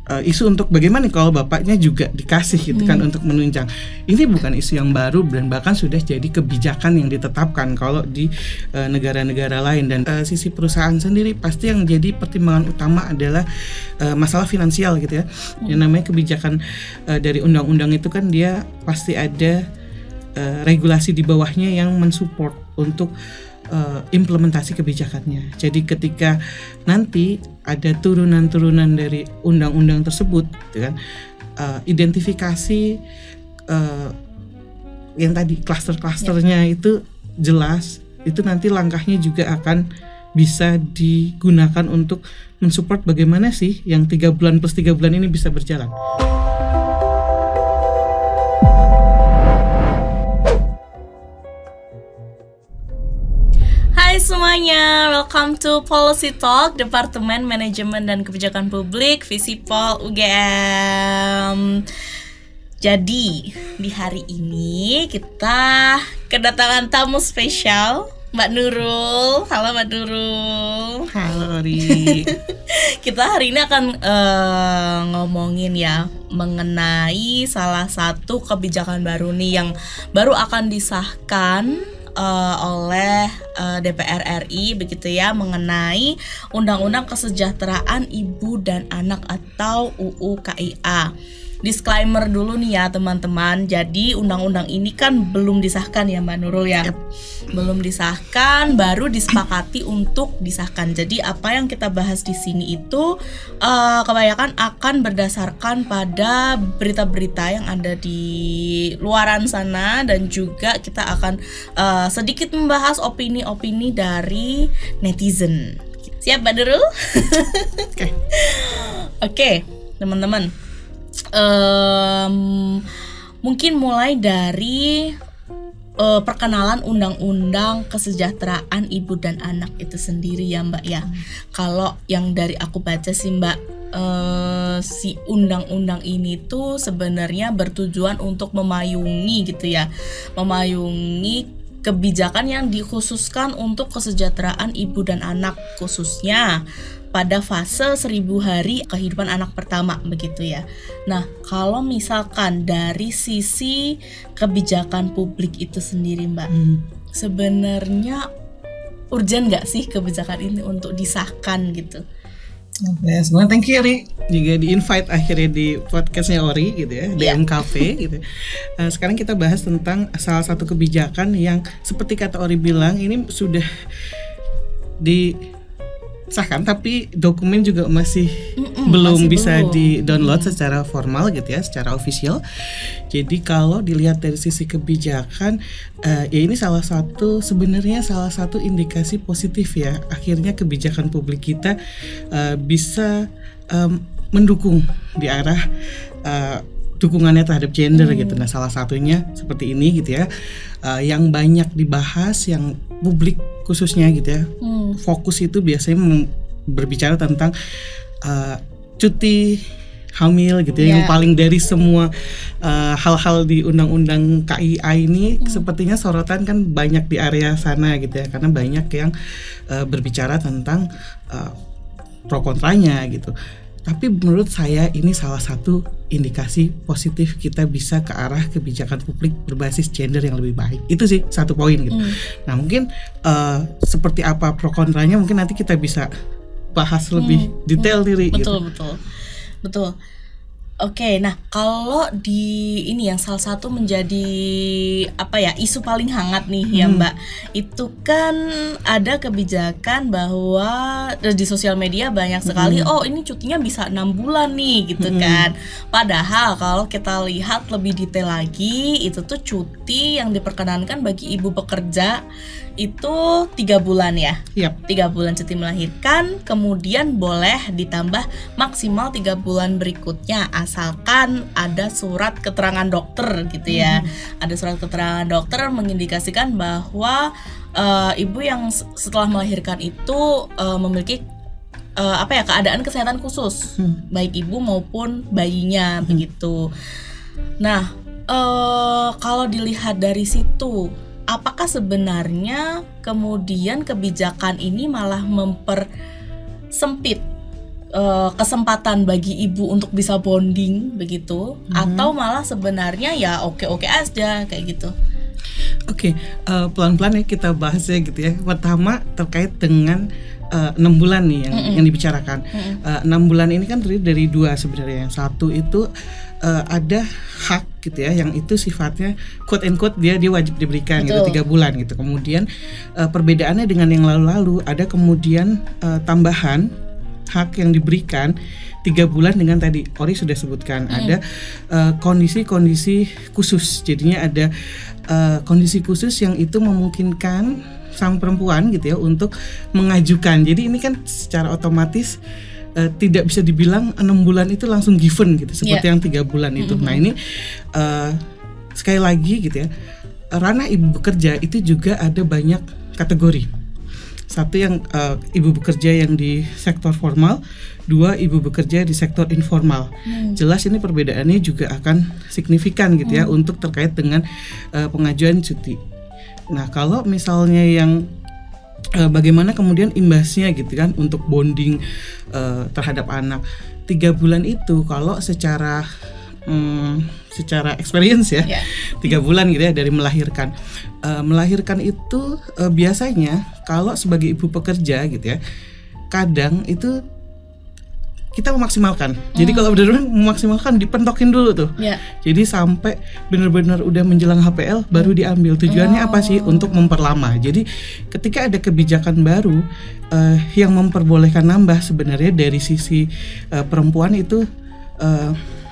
isu untuk bagaimana kalau bapaknya juga dikasih gitu kan untuk menunjang. Ini bukan isu yang baru dan bahkan sudah jadi kebijakan yang ditetapkan kalau di negara-negara lain. Dan sisi perusahaan sendiri pasti yang jadi pertimbangan utama adalah masalah finansial gitu ya. Yang namanya kebijakan dari undang-undang itu kan dia pasti ada regulasi di bawahnya yang mensupport untuk implementasi kebijakannya. Jadi ketika nanti ada turunan-turunan dari undang-undang tersebut, gitu kan, identifikasi yang tadi klaster-klasternya itu jelas, itu nanti langkahnya juga akan bisa digunakan untuk mensupport bagaimana sih yang 3 bulan plus 3 bulan ini bisa berjalan. Hai semuanya, welcome to Policy Talk, Departemen Manajemen dan Kebijakan Publik, Visipol UGM. Jadi, di hari ini kita kedatangan tamu spesial, Mbak Nurul. Halo Mbak Nurul. Halo Ori. Kita hari ini akan ngomongin ya mengenai salah satu kebijakan baru nih yang baru akan disahkan oleh DPR RI begitu ya, mengenai Undang-Undang Kesejahteraan Ibu dan Anak atau UU KIA. Disclaimer dulu nih ya teman-teman. Jadi undang-undang ini kan belum disahkan ya Mbak Nurul ya. Belum disahkan, baru disepakati untuk disahkan. Jadi apa yang kita bahas di sini itu kebanyakan akan berdasarkan pada berita-berita yang ada di luaran sana, dan juga kita akan sedikit membahas opini-opini dari netizen. Siap Mbak Nurul? Oke, teman-teman. Mungkin mulai dari perkenalan Undang-Undang Kesejahteraan Ibu dan Anak itu sendiri ya Mbak ya. Kalau yang dari aku baca sih Mbak, si undang-undang ini tuh sebenarnya bertujuan untuk memayungi gitu ya, memayungi kebijakan yang dikhususkan untuk kesejahteraan ibu dan anak, khususnya pada fase 1000 hari kehidupan anak pertama begitu ya. Nah, kalau misalkan dari sisi kebijakan publik itu sendiri Mbak, sebenarnya urgent nggak sih kebijakan ini untuk disahkan gitu? Ya, sebenarnya thank you Ori juga di-invite akhirnya di podcastnya Ori gitu ya, DM Cafe gitu. Sekarang kita bahas tentang salah satu kebijakan yang seperti kata Ori bilang, ini sudah disahkan tapi dokumen juga masih belum bisa di-download secara formal gitu ya, secara official. Jadi kalau dilihat dari sisi kebijakan, ya ini sebenarnya salah satu indikasi positif ya. Akhirnya kebijakan publik kita bisa mendukung di arah dukungannya terhadap gender gitu. Nah, salah satunya seperti ini gitu ya, yang banyak dibahas, yang publik khususnya gitu ya, fokus itu biasanya berbicara tentang cuti hamil gitu ya, yang paling dari semua hal-hal di Undang-Undang KIA ini sepertinya sorotan kan banyak di area sana gitu ya, karena banyak yang berbicara tentang pro kontranya gitu. Tapi menurut saya ini salah satu indikasi positif kita bisa ke arah kebijakan publik berbasis gender yang lebih baik. Itu sih satu poin gitu. Nah mungkin seperti apa pro kontranya mungkin nanti kita bisa bahas lebih detail diri. Betul. Oke, nah kalau di ini yang salah satu menjadi isu paling hangat nih ya Mbak, itu kan ada kebijakan bahwa di sosial media banyak sekali ini cutinya bisa 6 bulan nih gitu kan. Padahal kalau kita lihat lebih detail lagi, itu tuh cuti yang diperkenankan bagi ibu pekerja itu 3 bulan ya. 3 bulan cuti melahirkan, kemudian boleh ditambah maksimal 3 bulan berikutnya asalkan ada surat keterangan dokter gitu ya. Ada surat keterangan dokter mengindikasikan bahwa ibu yang setelah melahirkan itu memiliki keadaan kesehatan khusus, baik ibu maupun bayinya begitu. Nah, kalau dilihat dari situ, apakah sebenarnya kemudian kebijakan ini malah mempersempit kesempatan bagi ibu untuk bisa bonding begitu, atau malah sebenarnya ya oke-oke aja kayak gitu. Oke, pelan-pelan ya kita bahas ya gitu ya. Pertama terkait dengan 6 bulan nih yang dibicarakan. 6 bulan ini kan terdiri dari 2 sebenarnya. Yang satu itu ada hak gitu ya, yang itu sifatnya quote and quote dia wajib diberikan. Betul. Gitu 3 bulan gitu. Kemudian perbedaannya dengan yang lalu-lalu ada kemudian tambahan hak yang diberikan 3 bulan dengan tadi Ori sudah sebutkan ada kondisi-kondisi khusus. Jadinya ada kondisi khusus yang itu memungkinkan sang perempuan gitu ya untuk mengajukan. Jadi ini kan secara otomatis tidak bisa dibilang 6 bulan itu langsung given gitu seperti yang 3 bulan itu. Nah ini sekali lagi gitu ya, ranah ibu bekerja itu juga ada banyak kategori. Satu yang ibu bekerja yang di sektor formal, 2 ibu bekerja di sektor informal. Jelas ini perbedaannya juga akan signifikan gitu ya untuk terkait dengan pengajuan cuti. Nah kalau misalnya yang bagaimana kemudian imbasnya gitu kan untuk bonding terhadap anak 3 bulan itu kalau secara experience ya 3 bulan gitu ya dari melahirkan. Melahirkan itu biasanya kalau sebagai ibu pekerja gitu ya, kadang itu kita memaksimalkan. Jadi kalau benar-benar memaksimalkan dipentokin dulu tuh. Jadi sampai benar-benar udah menjelang HPL baru diambil. Tujuannya apa sih? Untuk memperlama. Jadi ketika ada kebijakan baru yang memperbolehkan nambah, sebenarnya dari sisi perempuan itu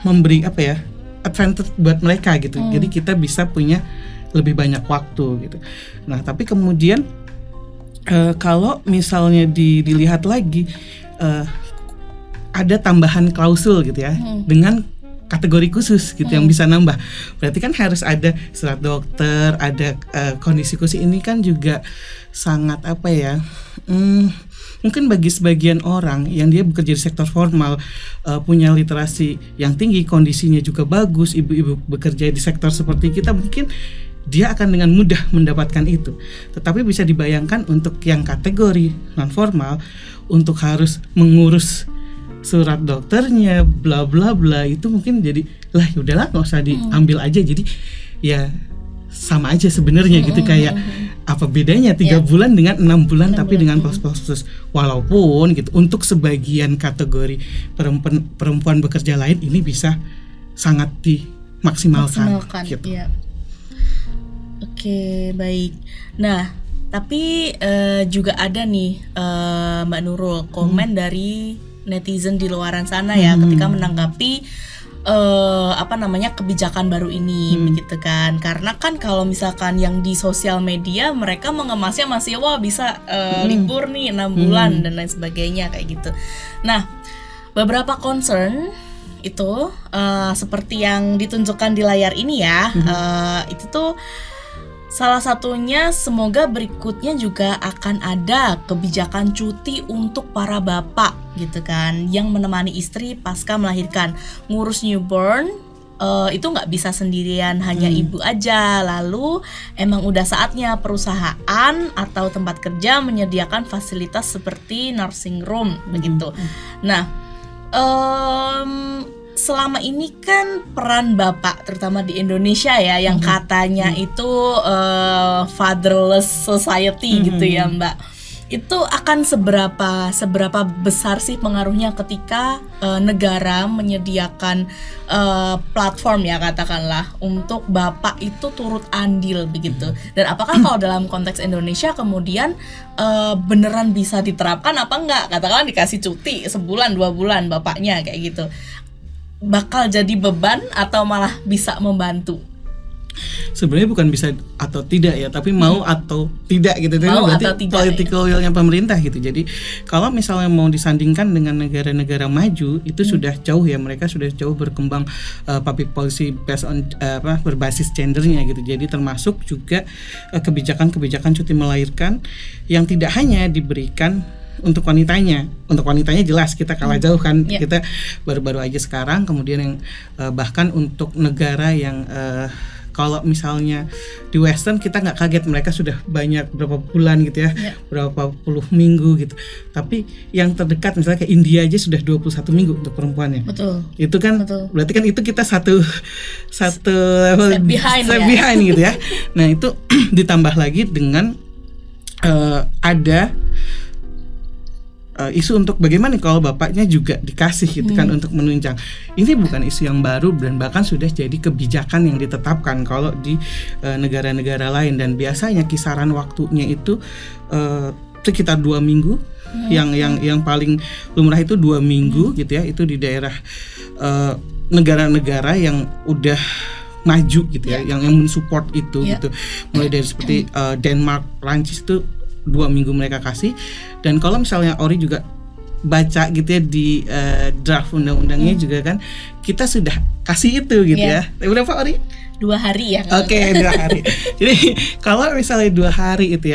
memberi apa ya, advantage buat mereka gitu. Jadi kita bisa punya lebih banyak waktu gitu. Nah tapi kemudian kalau misalnya dilihat lagi ada tambahan klausul gitu ya dengan kategori khusus gitu yang bisa nambah. Berarti kan harus ada surat dokter, ada kondisi khusus. Ini kan juga sangat apa ya, mungkin bagi sebagian orang yang dia bekerja di sektor formal, punya literasi yang tinggi, kondisinya juga bagus, ibu-ibu bekerja di sektor seperti kita, mungkin dia akan dengan mudah mendapatkan itu. Tetapi bisa dibayangkan untuk yang kategori non formal, untuk harus mengurus surat dokternya bla bla bla, itu mungkin jadi lah yaudahlah nggak usah diambil aja. Jadi ya sama aja sebenarnya gitu, kayak apa bedanya 3 bulan dengan 6 bulan tapi dengan plus khusus. Walaupun gitu untuk sebagian kategori perempuan bekerja lain ini bisa sangat dimaksimalkan gitu. Iya. Oke, baik. Nah, tapi juga ada nih Mbak Nurul komen dari netizen di luaran sana ya ketika menanggapi kebijakan baru ini begitu kan. Karena kan kalau misalkan yang di sosial media mereka mengemasnya masih wah bisa libur nih 6 bulan dan lain sebagainya kayak gitu. Nah, beberapa concern itu seperti yang ditunjukkan di layar ini ya, itu tuh salah satunya semoga berikutnya juga akan ada kebijakan cuti untuk para bapak gitu kan, yang menemani istri pasca melahirkan. Ngurus newborn itu nggak bisa sendirian hanya ibu aja. Lalu emang udah saatnya perusahaan atau tempat kerja menyediakan fasilitas seperti nursing room begitu. Nah, selama ini kan peran bapak terutama di Indonesia ya yang katanya itu fatherless society gitu ya Mbak, itu akan seberapa besar sih pengaruhnya ketika negara menyediakan platform ya katakanlah untuk bapak itu turut andil begitu, dan apakah kalau dalam konteks Indonesia kemudian beneran bisa diterapkan apa enggak, katakanlah dikasih cuti sebulan 2 bulan bapaknya kayak gitu, bakal jadi beban atau malah bisa membantu? Sebenarnya bukan bisa atau tidak ya, tapi mau atau tidak gitu. Mau berarti atau tidak, political will-nya pemerintah gitu. Jadi kalau misalnya mau disandingkan dengan negara-negara maju, itu sudah jauh ya, mereka sudah jauh berkembang public policy based on berbasis gendernya gitu. Jadi termasuk juga kebijakan-kebijakan cuti melahirkan yang tidak hanya diberikan untuk wanitanya jelas kita kalah jauh kan. Kita baru-baru aja sekarang kemudian yang bahkan untuk negara yang Kalau misalnya di Western kita nggak kaget mereka sudah banyak berapa bulan gitu ya, berapa puluh minggu gitu. Tapi yang terdekat misalnya kayak India aja sudah 21 minggu untuk perempuannya. Betul. Itu kan berarti kan itu kita satu level behind gitu ya. Nah itu ditambah lagi dengan ada isu untuk bagaimana kalau bapaknya juga dikasih gitu kan untuk menunjang. Ini bukan isu yang baru dan bahkan sudah jadi kebijakan yang ditetapkan kalau di negara-negara lain, dan biasanya kisaran waktunya itu sekitar 2 minggu. Yang paling lumrah itu 2 minggu gitu ya. Itu di daerah negara-negara yang udah maju gitu ya, yang mensupport itu gitu. Mulai dari seperti Denmark, Prancis itu 2 minggu mereka kasih. Dan kalau misalnya Ori juga baca gitu ya di draft undang-undangnya juga kan kita sudah kasih itu gitu ya. Berapa Ori? 2 hari ya. Oke, 2 hari. Jadi kalau misalnya 2 hari itu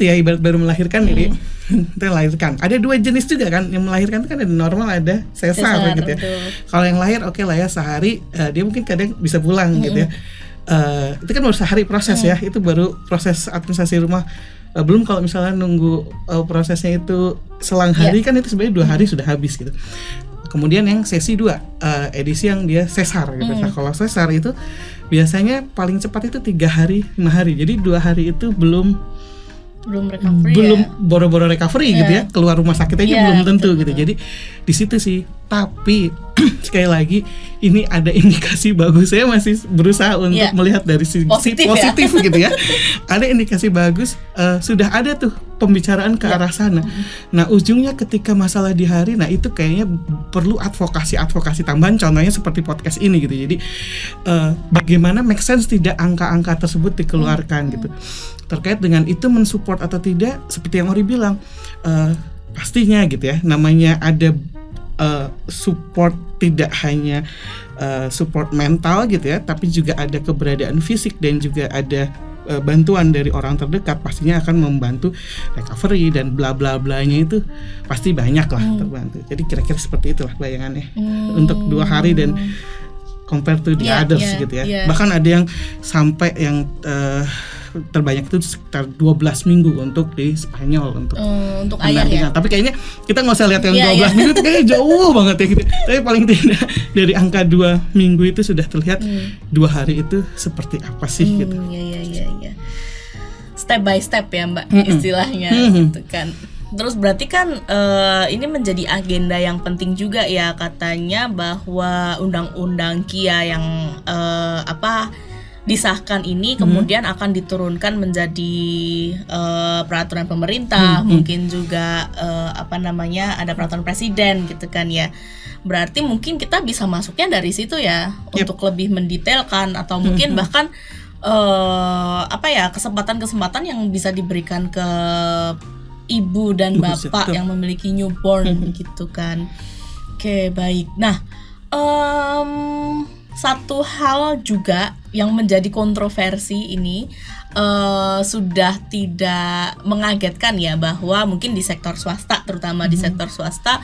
ya ibarat baru melahirkan. Jadi kita lahirkan. Ada 2 jenis juga kan, yang melahirkan itu kan ada normal, ada sesar gitu ya. Kalau yang lahir lah ya sehari, dia mungkin kadang bisa pulang gitu ya. Itu kan baru sehari proses ya, itu baru proses administrasi rumah. Belum kalau misalnya nunggu prosesnya itu selang hari kan itu sebenarnya 2 hari sudah habis gitu. Kemudian yang sesi 2 edisi yang dia sesar gitu. Nah kalau sesar itu biasanya paling cepat itu 3 hari 5 hari. Jadi 2 hari itu belum recovery, boro-boro recovery gitu ya, keluar rumah sakit aja belum tentu gitu. Jadi di situ sih. Tapi sekali lagi ini ada indikasi bagus. Saya masih berusaha untuk melihat dari sisi positif gitu ya. Ada indikasi bagus, sudah ada tuh pembicaraan ke arah sana. Nah ujungnya ketika masalah di hari, nah itu kayaknya perlu advokasi tambahan, contohnya seperti podcast ini gitu. Jadi bagaimana make sense tidak angka-angka tersebut dikeluarkan gitu. Terkait dengan itu mensupport atau tidak, seperti yang Ori bilang, pastinya gitu ya, namanya ada support, tidak hanya support mental gitu ya, tapi juga ada keberadaan fisik dan juga ada bantuan dari orang terdekat, pastinya akan membantu recovery dan bla bla blanya itu pasti banyak lah terbantu. Jadi kira-kira seperti itulah bayangannya untuk 2 hari dan compare to the others gitu ya. Bahkan ada yang sampai yang terbanyak itu sekitar 12 minggu untuk di Spanyol untuk ayah ya. Tapi kayaknya kita nggak usah lihat yang 12 minggu itu kayaknya jauh banget ya gitu. Tapi paling tidak dari angka 2 minggu itu sudah terlihat 2 hari itu seperti apa sih gitu. Iya. Step by step ya Mbak istilahnya gitu kan. Terus berarti kan ini menjadi agenda yang penting juga ya, katanya bahwa undang-undang KIA yang disahkan ini kemudian akan diturunkan menjadi peraturan pemerintah, mungkin juga ada peraturan presiden gitu kan ya. Berarti mungkin kita bisa masuknya dari situ ya, untuk lebih mendetailkan atau mungkin bahkan kesempatan-kesempatan yang bisa diberikan ke ibu dan bapak yang memiliki newborn gitu kan. Oke, baik. Nah, satu hal juga yang menjadi kontroversi ini sudah tidak mengagetkan ya, bahwa mungkin di sektor swasta, terutama di sektor swasta,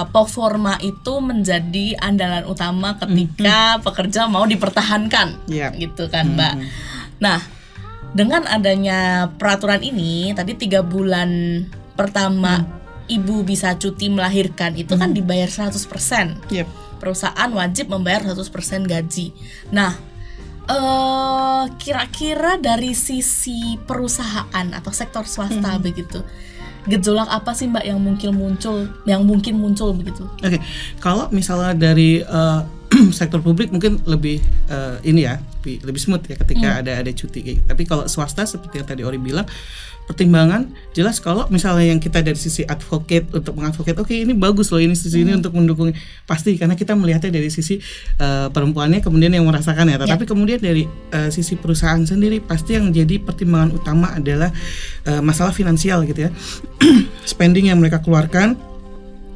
performa itu menjadi andalan utama ketika pekerja mau dipertahankan, gitu kan Mbak. Nah, dengan adanya peraturan ini, tadi 3 bulan pertama ibu bisa cuti melahirkan itu kan dibayar 100%. Perusahaan wajib membayar 100% gaji. Nah, kira-kira dari sisi perusahaan atau sektor swasta begitu, gejolak apa sih Mbak yang mungkin muncul begitu? Oke, kalau misalnya dari sektor publik mungkin lebih lebih smooth ya ketika ada cuti. Tapi kalau swasta seperti yang tadi Ori bilang, pertimbangan jelas kalau misalnya yang kita dari sisi advocate untuk mengadvocate, oke, ini bagus loh, ini sisi ini untuk mendukung, pasti karena kita melihatnya dari sisi perempuannya kemudian yang merasakannya. Tapi kemudian dari sisi perusahaan sendiri pasti yang jadi pertimbangan utama adalah masalah finansial gitu ya. Spending yang mereka keluarkan,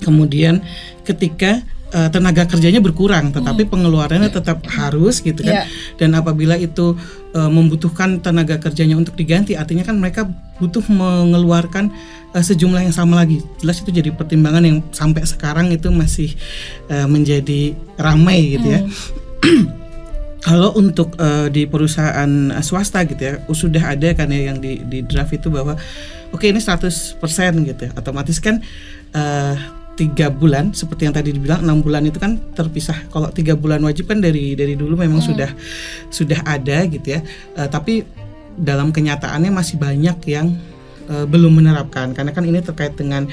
kemudian ketika tenaga kerjanya berkurang, tetapi pengeluarannya tetap harus gitu kan. Dan apabila itu membutuhkan tenaga kerjanya untuk diganti, artinya kan mereka butuh mengeluarkan sejumlah yang sama lagi. Jelas itu jadi pertimbangan yang sampai sekarang itu masih menjadi ramai gitu ya. Kalau untuk di perusahaan swasta gitu ya, sudah ada kan ya yang di draft itu bahwa oke, ini 100% gitu ya. Otomatis kan 3 bulan seperti yang tadi dibilang, 6 bulan itu kan terpisah. Kalau 3 bulan wajib kan dari dulu memang sudah ada gitu ya. Tapi dalam kenyataannya masih banyak yang belum menerapkan, karena kan ini terkait dengan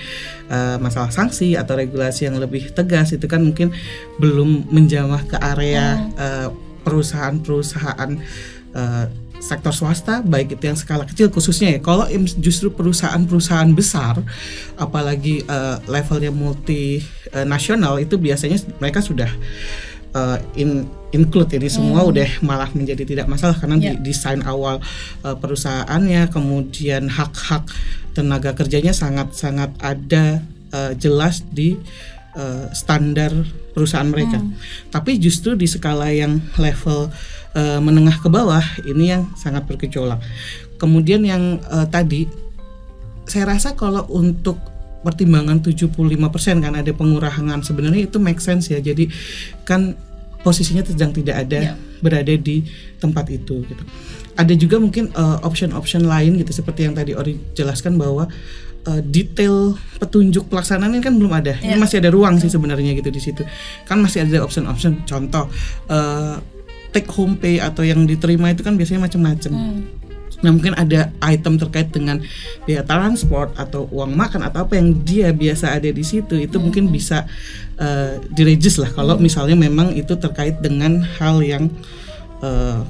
masalah sanksi atau regulasi yang lebih tegas. Itu kan mungkin belum menjamah ke area perusahaan-perusahaan sektor swasta, baik itu yang skala kecil khususnya ya. Kalau justru perusahaan-perusahaan besar, apalagi levelnya multinasional, itu biasanya mereka sudah include ini semua, udah malah menjadi tidak masalah karena desain awal perusahaannya, kemudian hak-hak tenaga kerjanya sangat-sangat ada jelas di standar perusahaan mereka. Tapi justru di skala yang level menengah ke bawah ini yang sangat bergejolak. Kemudian yang tadi saya rasa kalau untuk pertimbangan 75% kan ada pengurangan, sebenarnya itu make sense ya. Jadi kan posisinya sedang tidak ada berada di tempat itu gitu. Ada juga mungkin option lain gitu, seperti yang tadi Ori jelaskan bahwa detail petunjuk pelaksanaan ini kan belum ada. Ini masih ada ruang sih sebenarnya gitu di situ. Kan masih ada option. Contoh take home pay atau yang diterima itu kan biasanya macam-macam. Nah, mungkin ada item terkait dengan biaya transport atau uang makan atau apa yang dia biasa ada di situ, itu mungkin bisa direduce lah kalau misalnya memang itu terkait dengan hal yang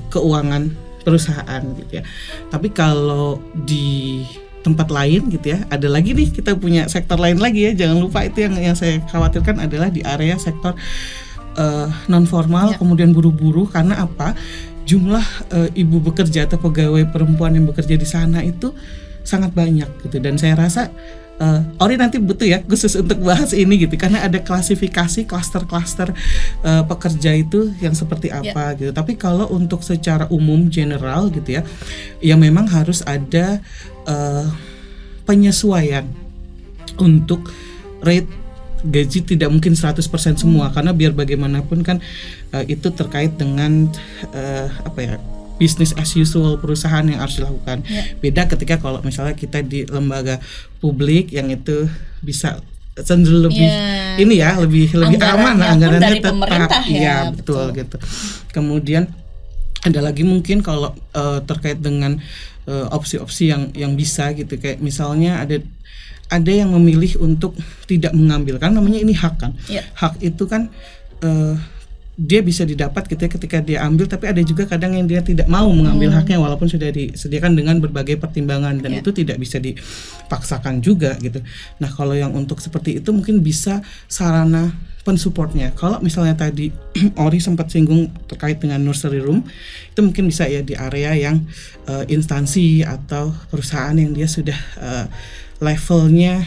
keuangan perusahaan gitu ya. Tapi kalau di tempat lain gitu ya, ada lagi nih, kita punya sektor lain lagi ya, jangan lupa itu yang saya khawatirkan adalah di area sektor non formal, kemudian buru-buru. Karena apa? Jumlah ibu bekerja atau pegawai perempuan yang bekerja di sana itu sangat banyak gitu, dan saya rasa Ori nanti butuh ya khusus untuk bahas ini gitu, karena ada klasifikasi klaster-klaster pekerja itu yang seperti apa gitu. Tapi kalau untuk secara umum general gitu ya, ya memang harus ada penyesuaian untuk rate gaji. Tidak mungkin 100% semua, karena biar bagaimanapun kan itu terkait dengan business as usual perusahaan yang harus dilakukan. Beda ketika kalau misalnya kita di lembaga publik yang itu bisa cenderung lebih ini ya, lebih aman anggarannya tetap betul gitu. Kemudian ada lagi mungkin kalau terkait dengan opsi-opsi yang bisa gitu, kayak misalnya ada yang memilih untuk tidak mengambil, kan namanya ini hak kan. Hak itu kan dia bisa didapat ketika dia ambil, tapi ada juga kadang yang dia tidak mau mengambil haknya walaupun sudah disediakan dengan berbagai pertimbangan, dan itu tidak bisa dipaksakan juga gitu. Nah, kalau yang untuk seperti itu mungkin bisa sarana pensupportnya. Kalau misalnya tadi Ori sempat singgung terkait dengan nursery room, itu mungkin bisa ya di area yang instansi atau perusahaan yang dia sudah levelnya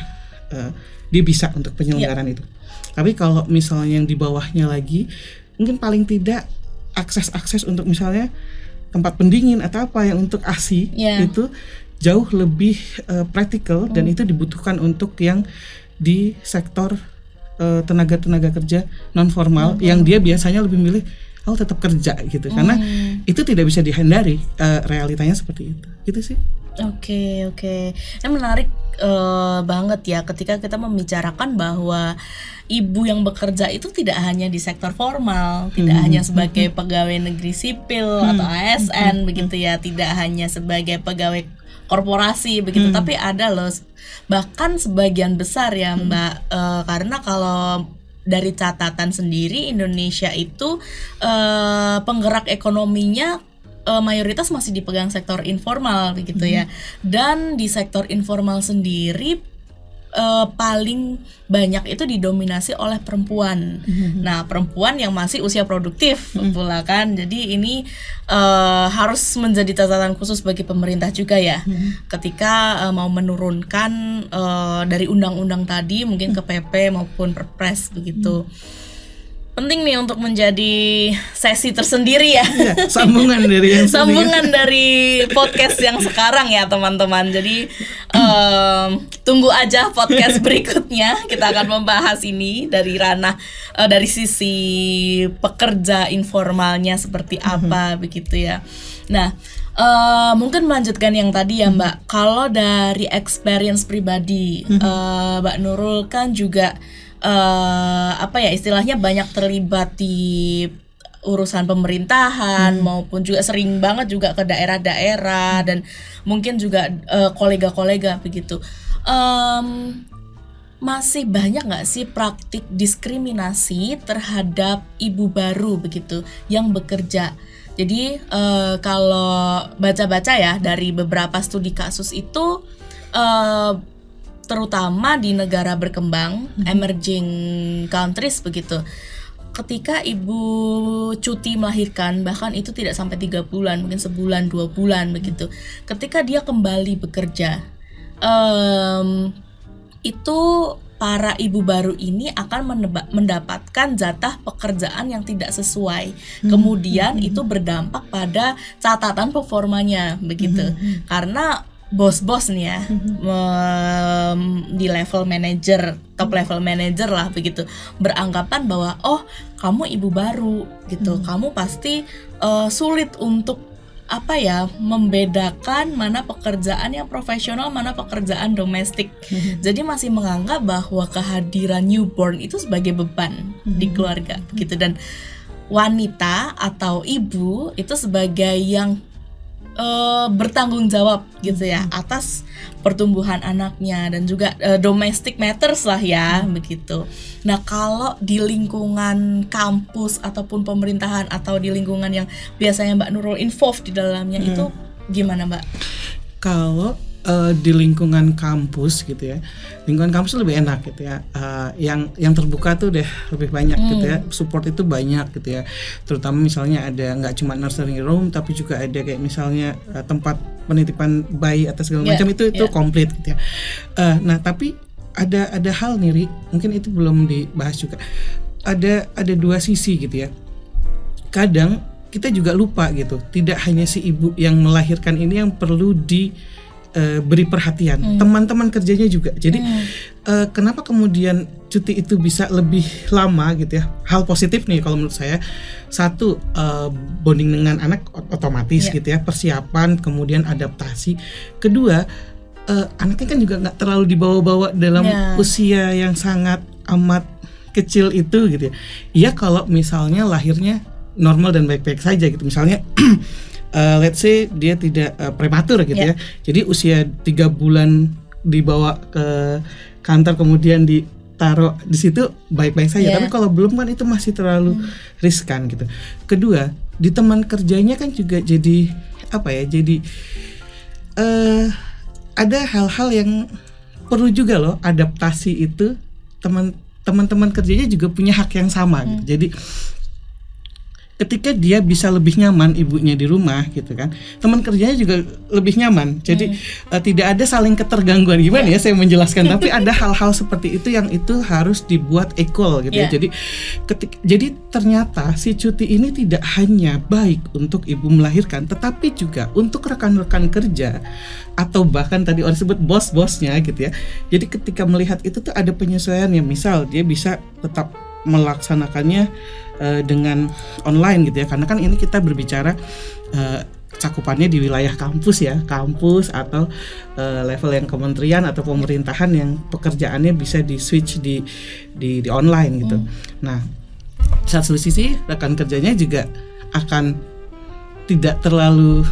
dia bisa untuk penyelenggaraan itu. Tapi kalau misalnya yang di bawahnya lagi, mungkin paling tidak akses untuk misalnya tempat pendingin atau apa yang untuk ASI itu jauh lebih praktikal, dan itu dibutuhkan untuk yang di sektor tenaga kerja non formal yang dia biasanya lebih milih tetap kerja gitu, karena itu tidak bisa dihindari, realitanya seperti itu gitu sih. Oke. Ini menarik banget ya ketika kita membicarakan bahwa ibu yang bekerja itu tidak hanya di sektor formal, tidak hanya sebagai pegawai negeri sipil atau ASN begitu ya, tidak hanya sebagai pegawai korporasi begitu, tapi ada loh bahkan sebagian besar ya Mbak, karena kalau dari catatan sendiri Indonesia itu penggerak ekonominya mayoritas masih dipegang sektor informal begitu ya. Dan di sektor informal sendiri paling banyak itu didominasi oleh perempuan. Nah, perempuan yang masih usia produktif pula kan. Jadi ini harus menjadi catatan khusus bagi pemerintah juga ya. Ketika mau menurunkan dari undang-undang tadi mungkin ke PP maupun Perpres begitu. Nah, kalau misalnya dari sisi pekerja, ini kan tadi Mbak Ori sempat singgung terkait dengan nursery room. Itu mungkin bisa ya di area yang instansi atau perusahaan yang dia sudah levelnya penting nih untuk menjadi sesi tersendiri ya. Iya, sambungan dari yang sambungan dari podcast yang sekarang ya teman-teman. Jadi tunggu aja podcast berikutnya. Kita akan membahas ini dari ranah dari sisi pekerja informalnya seperti apa begitu ya. Nah, mungkin melanjutkan yang tadi ya Mbak. Kalau dari experience pribadi, Mbak Nurul kan juga istilahnya banyak terlibat di urusan pemerintahan maupun juga sering banget juga ke daerah-daerah dan mungkin juga kolega-kolega begitu. Masih banyak nggak sih praktik diskriminasi terhadap ibu baru begitu yang bekerja? Jadi kalau baca-baca ya dari beberapa studi kasus itu terutama di negara berkembang, emerging countries begitu. Ketika ibu cuti melahirkan, bahkan itu tidak sampai 3 bulan, mungkin sebulan, 2 bulan begitu. Ketika dia kembali bekerja, itu para ibu baru ini akan mendapatkan jatah pekerjaan yang tidak sesuai. Kemudian itu berdampak pada catatan performanya begitu. Karena bos-bos nih ya di level manager, top level manager lah begitu, beranggapan bahwa oh kamu ibu baru gitu, kamu pasti sulit untuk membedakan mana pekerjaan yang profesional, mana pekerjaan domestik. Jadi masih menganggap bahwa kehadiran newborn itu sebagai beban di keluarga gitu, dan wanita atau ibu itu sebagai yang bertanggung jawab gitu ya atas pertumbuhan anaknya dan juga domestic matters lah ya begitu. Nah, kalau di lingkungan kampus ataupun pemerintahan atau di lingkungan yang biasanya Mbak Nurul involved di dalamnya itu gimana Mbak? Kalau di lingkungan kampus gitu ya, lingkungan kampus lebih enak gitu ya, yang terbuka tuh deh lebih banyak gitu ya, support itu banyak gitu ya, terutama misalnya ada nggak cuma nursery room tapi juga ada kayak misalnya tempat penitipan bayi atau segala macam itu komplit gitu ya. Nah tapi ada hal nih Ri, mungkin itu belum dibahas juga, ada 2 sisi gitu ya. Kadang kita juga lupa gitu, tidak hanya si ibu yang melahirkan ini yang perlu beri perhatian, teman-teman kerjanya juga. Jadi kenapa kemudian cuti itu bisa lebih lama gitu ya? Hal positif nih kalau menurut saya, satu, bonding dengan anak otomatis gitu ya, persiapan, kemudian adaptasi. Kedua, anaknya kan juga nggak terlalu dibawa-bawa dalam usia yang sangat amat kecil itu gitu ya. Iya kalau misalnya lahirnya normal dan baik-baik saja gitu, misalnya let's say dia tidak prematur gitu ya. Jadi usia 3 bulan dibawa ke kantor kemudian ditaruh di situ baik-baik saja. Tapi kalau belum kan itu masih terlalu riskan gitu. Kedua, di teman kerjanya kan juga jadi jadi ada hal-hal yang perlu juga loh adaptasi itu. Teman-teman kerjanya juga punya hak yang sama gitu. Jadi ketika dia bisa lebih nyaman ibunya di rumah gitu kan, teman kerjanya juga lebih nyaman. Jadi tidak ada saling ketergangguan, gimana ya saya menjelaskan, tapi ada hal-hal seperti itu yang itu harus dibuat equal gitu ya. Jadi ternyata si cuti ini tidak hanya baik untuk ibu melahirkan, tetapi juga untuk rekan-rekan kerja atau bahkan tadi orang sebut bos-bosnya gitu ya. Jadi ketika melihat itu tuh ada penyesuaiannya, misal dia bisa tetap melaksanakannya dengan online gitu ya, karena kan ini kita berbicara cakupannya di wilayah kampus ya, kampus atau level yang kementerian atau pemerintahan yang pekerjaannya bisa di switch di online gitu. Nah, satu sisi rekan kerjanya juga akan tidak terlalu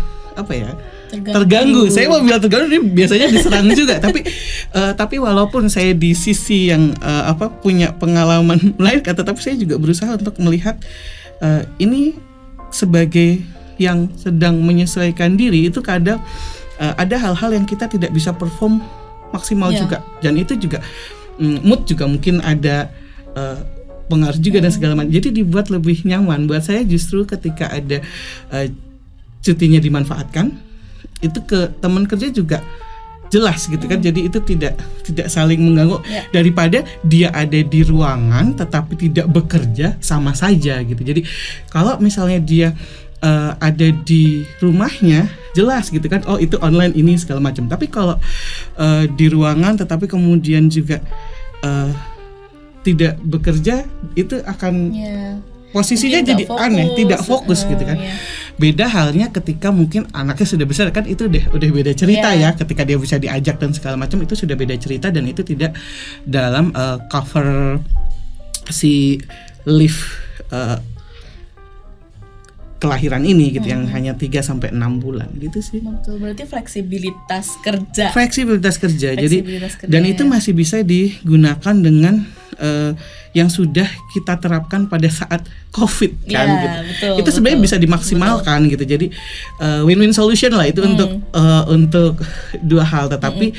terganggu. Saya mau bilang terganggu, ini biasanya diserang juga. Tapi walaupun saya di sisi yang punya pengalaman melahirkan, tetapi saya juga berusaha untuk melihat ini sebagai yang sedang menyesuaikan diri. Itu kadang ada hal-hal yang kita tidak bisa perform maksimal juga, dan itu juga mood juga mungkin ada pengaruh juga dan segala macam. Jadi dibuat lebih nyaman. Buat saya justru ketika ada cutinya dimanfaatkan, itu ke teman kerja juga jelas gitu kan. Jadi itu tidak saling mengganggu. Daripada dia ada di ruangan tetapi tidak bekerja, sama saja gitu. Jadi kalau misalnya dia ada di rumahnya, jelas gitu kan, oh itu online ini segala macam. Tapi kalau di ruangan tetapi kemudian juga tidak bekerja, itu akan posisinya mungkin jadi aneh, tidak fokus gitu kan. Beda halnya ketika mungkin anaknya sudah besar kan, itu udah beda cerita ya. Ketika dia bisa diajak dan segala macam, itu sudah beda cerita dan itu tidak dalam cover si leave kelahiran ini gitu, yang hanya 3-6 bulan gitu sih. Betul, berarti fleksibilitas kerja. Jadi dan itu masih bisa digunakan dengan yang sudah kita terapkan pada saat COVID kan gitu. Itu sebenarnya bisa dimaksimalkan gitu. Jadi win-win solution lah itu untuk dua hal, tetapi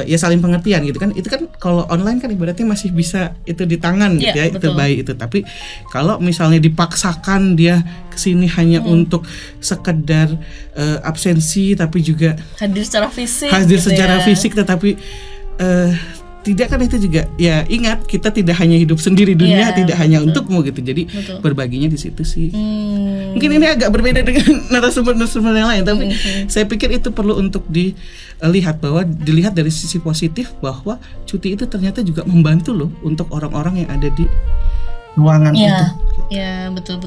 ya saling pengertian gitu kan. Itu kan kalau online kan ibaratnya masih bisa itu di tangan gitu ya, itu baik itu. Tapi kalau misalnya dipaksakan dia kesini hanya untuk sekedar absensi, tapi juga hadir secara fisik, tetapi tidak kan, itu juga ya ingat, kita tidak hanya hidup sendiri, dunia tidak hanya untukmu gitu. Jadi berbaginya di situ sih. Mungkin ini agak berbeda dengan narasumber-narasumber yang lain, tapi saya pikir itu perlu untuk dilihat dari sisi positif, bahwa cuti itu ternyata juga membantu loh untuk orang-orang yang ada di ruangan itu. Ya, betul.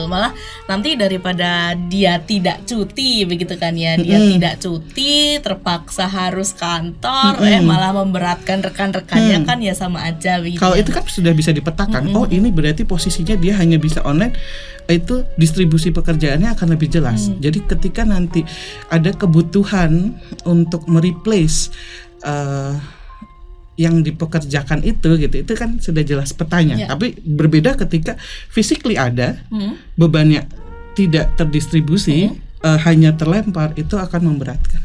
Malah nanti daripada dia tidak cuti begitu kan ya, dia tidak cuti, terpaksa harus kantor, malah memberatkan rekan-rekannya kan, ya sama aja begitu. Kalau itu kan sudah bisa dipetakan, oh ini berarti posisinya dia hanya bisa online, itu distribusi pekerjaannya akan lebih jelas. Jadi ketika nanti ada kebutuhan untuk mereplace yang dipekerjakan itu kan sudah jelas petanya. Tapi berbeda ketika physically ada, bebannya tidak terdistribusi, hanya terlempar, itu akan memberatkan.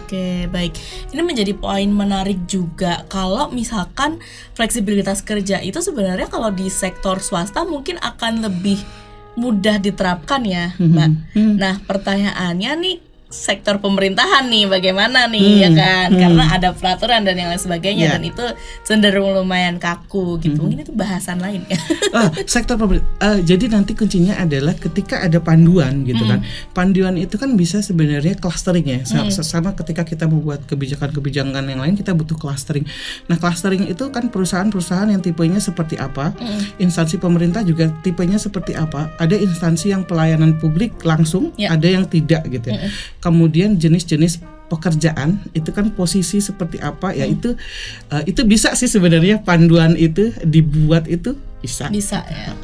Oke, baik. Ini menjadi poin menarik juga. Kalau misalkan fleksibilitas kerja itu sebenarnya kalau di sektor swasta mungkin akan lebih mudah diterapkan ya, Mbak. Nah, pertanyaannya nih, sektor pemerintahan nih bagaimana nih, ya kan, karena ada peraturan dan yang lain sebagainya, dan itu cenderung lumayan kaku gitu. Mungkin itu bahasan lain ya. Sektor pemerintah, jadi nanti kuncinya adalah ketika ada panduan gitu kan. Panduan itu kan bisa sebenarnya clustering ya, sama ketika kita membuat kebijakan-kebijakan yang lain, kita butuh clustering. Nah, clustering itu kan perusahaan-perusahaan yang tipenya seperti apa, instansi pemerintah juga tipenya seperti apa. Ada instansi yang pelayanan publik langsung, ada yang tidak gitu ya. Kemudian jenis-jenis pekerjaan itu kan posisi seperti apa ya, itu bisa sih sebenarnya panduan itu dibuat, itu bisa ya.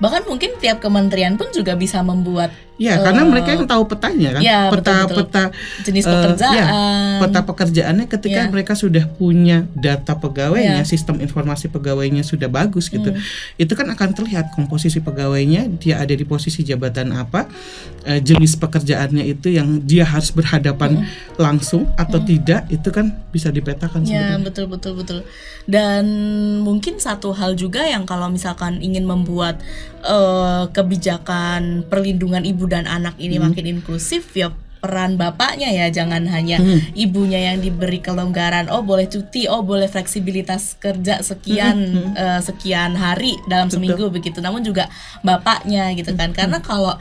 Bahkan mungkin tiap kementerian pun juga bisa membuat karena mereka yang tahu petanya kan, peta jenis pekerjaan, peta pekerjaannya ketika mereka sudah punya data pegawainya, sistem informasi pegawainya sudah bagus gitu, itu kan akan terlihat komposisi pegawainya, dia ada di posisi jabatan apa, jenis pekerjaannya itu yang dia harus berhadapan langsung atau tidak, itu kan bisa dipetakan sebenarnya. Betul. Dan mungkin satu hal juga yang kalau misalkan ingin membuat kebijakan perlindungan ibu dan anak ini makin inklusif, ya peran bapaknya ya, jangan hanya ibunya yang diberi kelonggaran, oh boleh cuti, oh boleh fleksibilitas kerja sekian hari dalam seminggu begitu, namun juga bapaknya gitu kan, karena kalau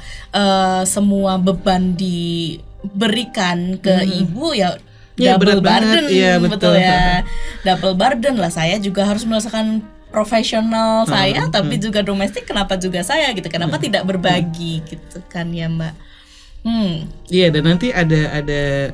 semua beban diberikan ke ibu ya double burden, betul ya, double burden lah. Saya juga harus merasakan profesional saya, tapi juga domestik, kenapa juga saya gitu, kenapa tidak berbagi gitu kan ya Mbak. Dan nanti ada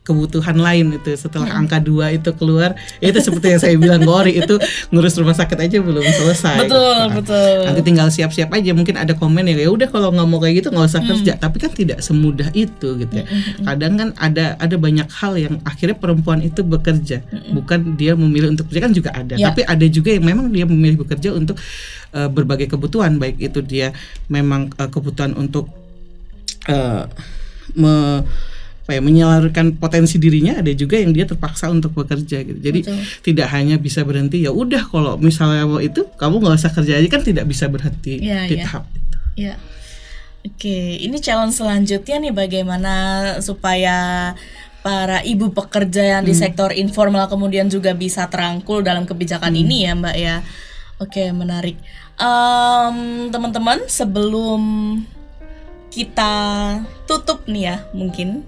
kebutuhan lain itu setelah angka 2 itu keluar, itu seperti yang saya bilang, Gori itu ngurus rumah sakit aja belum selesai. Betul. Nanti tinggal siap-siap aja. Mungkin ada komen ya udah kalau nggak mau kayak gitu nggak usah kerja. Tapi kan tidak semudah itu gitu ya. Kadang kan ada banyak hal yang akhirnya perempuan itu bekerja, bukan dia memilih untuk bekerja, kan juga ada. Tapi ada juga yang memang dia memilih bekerja untuk berbagai kebutuhan, baik itu dia memang kebutuhan untuk menyalurkan potensi dirinya, ada juga yang dia terpaksa untuk bekerja gitu. Jadi tidak hanya bisa berhenti, ya udah kalau misalnya mau itu kamu nggak usah kerja aja, kan tidak bisa berhenti di tahap itu. Oke, ini challenge selanjutnya nih, bagaimana supaya para ibu pekerja yang di sektor informal kemudian juga bisa terangkul dalam kebijakan ini ya Mbak ya. Oke, menarik. Teman-teman, sebelum kita tutup nih ya, mungkin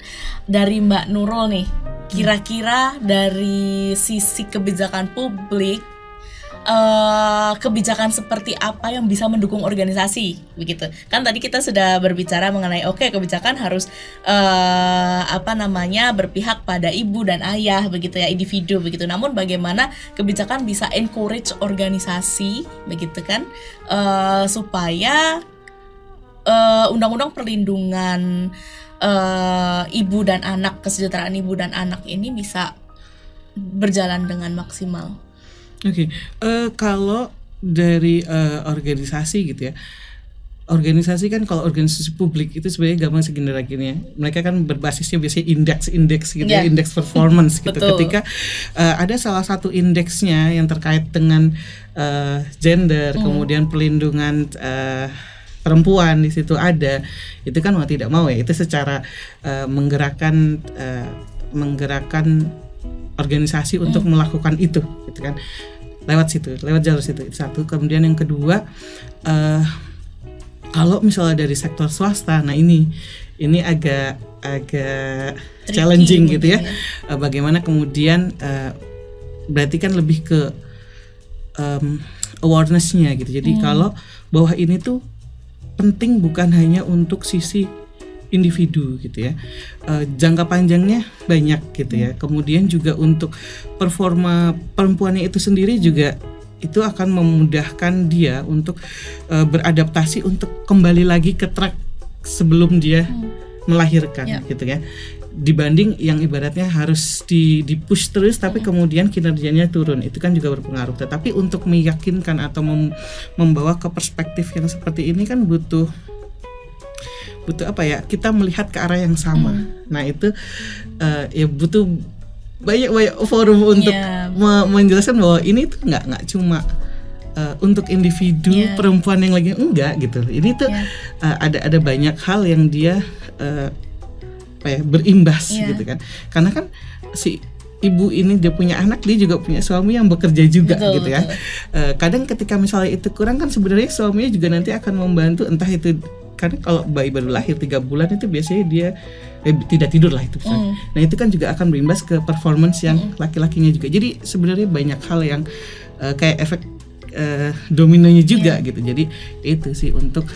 dari Mbak Nurul nih, kira-kira dari sisi kebijakan publik, kebijakan seperti apa yang bisa mendukung organisasi begitu kan? Tadi kita sudah berbicara mengenai kebijakan harus berpihak pada ibu dan ayah begitu ya, individu begitu. Namun bagaimana kebijakan bisa encourage organisasi begitu kan, supaya undang-undang perlindungan ibu dan anak, kesejahteraan ibu dan anak ini bisa berjalan dengan maksimal. Oke, kalau dari organisasi gitu ya, organisasi kan, kalau organisasi publik itu sebenarnya gampang segini lagi nih ya. Mereka kan berbasisnya biasanya indeks gitu ya, indeks performance gitu. Ketika ada salah satu indeksnya yang terkait dengan gender, kemudian perlindungan perempuan di situ ada, itu kan mau tidak mau ya, itu secara menggerakkan organisasi untuk melakukan itu gitu kan, lewat jalur situ. Itu satu. Kemudian yang kedua, kalau misalnya dari sektor swasta, nah ini agak challenging gitu ya. Bagaimana kemudian berarti kan lebih ke awareness-nya gitu. Jadi kalau bahwa ini tuh penting bukan hanya untuk sisi individu gitu ya, jangka panjangnya banyak gitu ya. Kemudian juga untuk performa perempuannya itu sendiri juga itu akan memudahkan dia untuk beradaptasi untuk kembali lagi ke track sebelum dia melahirkan gitu ya, dibanding yang ibaratnya harus di-push terus tapi kemudian kinerjanya turun. Itu kan juga berpengaruh. Tetapi untuk meyakinkan atau membawa ke perspektif yang seperti ini kan butuh kita melihat ke arah yang sama. Nah itu ya butuh banyak forum untuk menjelaskan bahwa ini tuh nggak cuma untuk individu perempuan yang lagi, enggak gitu. Ini tuh ada banyak hal yang dia berimbas gitu kan. Karena kan si ibu ini dia punya anak, dia juga punya suami yang bekerja juga gitu ya. Kadang ketika misalnya itu kurang kan sebenarnya suaminya juga nanti akan membantu, entah itu karena kalau bayi baru lahir 3 bulan itu biasanya dia tidak tidur lah itu. Nah itu kan juga akan berimbas ke performance yang laki-lakinya juga. Jadi sebenarnya banyak hal yang kayak efek dominonya juga gitu. Jadi itu sih untuk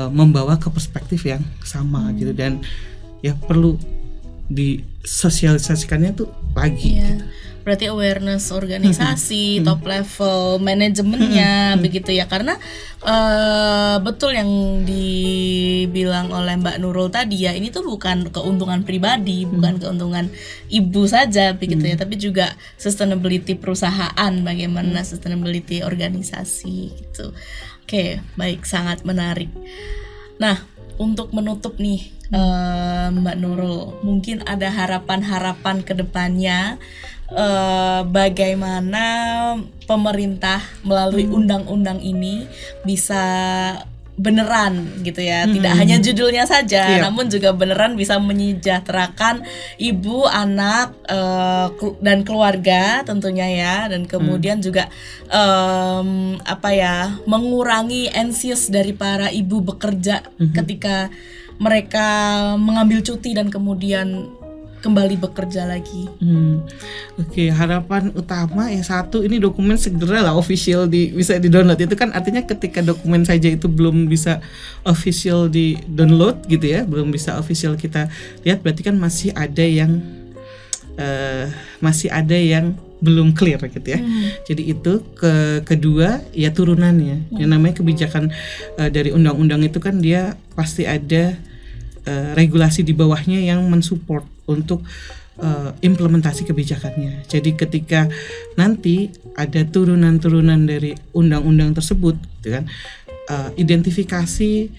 membawa ke perspektif yang sama gitu, dan ya perlu disosialisasikannya tuh lagi gitu. Berarti awareness organisasi, top level manajemennya begitu ya. Karena betul yang dibilang oleh Mbak Nurul tadi ya, ini tuh bukan keuntungan pribadi, bukan keuntungan ibu saja begitu ya, tapi juga sustainability perusahaan, bagaimana sustainability organisasi gitu. Oke, baik, sangat menarik. Nah, untuk menutup nih Mbak Nurul, mungkin ada harapan-harapan ke depannya, bagaimana pemerintah melalui undang-undang ini bisa beneran gitu ya, tidak hanya judulnya saja, namun juga beneran bisa menyejahterakan ibu, anak, dan keluarga tentunya ya, dan kemudian juga mengurangi anxious dari para ibu bekerja ketika mereka mengambil cuti dan kemudian kembali bekerja lagi. Oke, harapan utama yang satu, ini dokumen segera lah official bisa di-download. Itu kan artinya ketika dokumen saja itu belum bisa official di-download gitu ya, belum bisa official kita lihat, berarti kan masih ada yang belum clear gitu ya. Jadi itu kedua ya turunannya. Yang namanya kebijakan dari undang-undang itu kan dia pasti ada regulasi di bawahnya yang mensupport untuk implementasi kebijakannya. Jadi ketika nanti ada turunan-turunan dari undang-undang tersebut gitu kan, identifikasi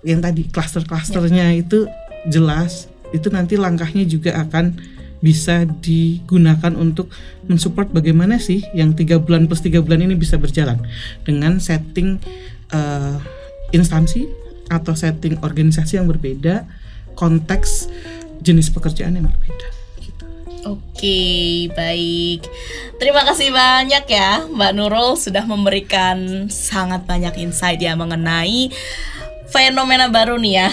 yang tadi klaster-klasternya itu jelas, itu nanti langkahnya juga akan bisa digunakan untuk mensupport bagaimana sih yang 3 bulan plus 3 bulan ini bisa berjalan dengan setting instansi atau setting organisasi yang berbeda, konteks jenis pekerjaan yang berbeda. Oke, baik. Terima kasih banyak ya Mbak Nurul sudah memberikan sangat banyak insight ya mengenai fenomena baru nih ya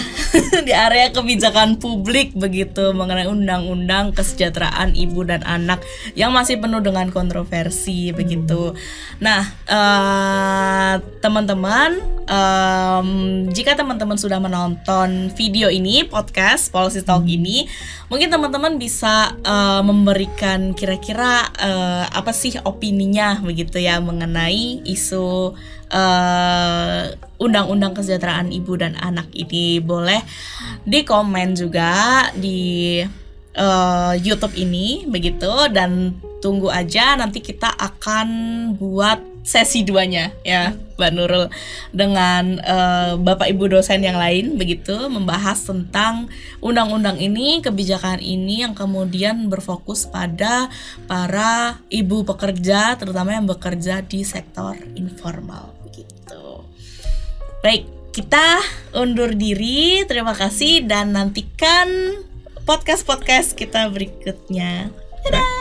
di area kebijakan publik begitu, mengenai undang-undang kesejahteraan ibu dan anak yang masih penuh dengan kontroversi begitu. Nah, teman-teman, jika teman-teman sudah menonton video ini, podcast Policy Talk ini, mungkin teman-teman bisa memberikan kira-kira apa sih opininya begitu ya mengenai isu undang-undang kesejahteraan ibu dan anak ini. Boleh di komen juga di YouTube ini begitu, dan tunggu aja nanti kita akan buat sesi 2-nya ya Mbak Nurul dengan Bapak Ibu dosen yang lain begitu, membahas tentang undang-undang ini, kebijakan ini yang kemudian berfokus pada para ibu pekerja, terutama yang bekerja di sektor informal begitu. Baik, kita undur diri. Terima kasih dan nantikan podcast-podcast kita berikutnya. Dadah.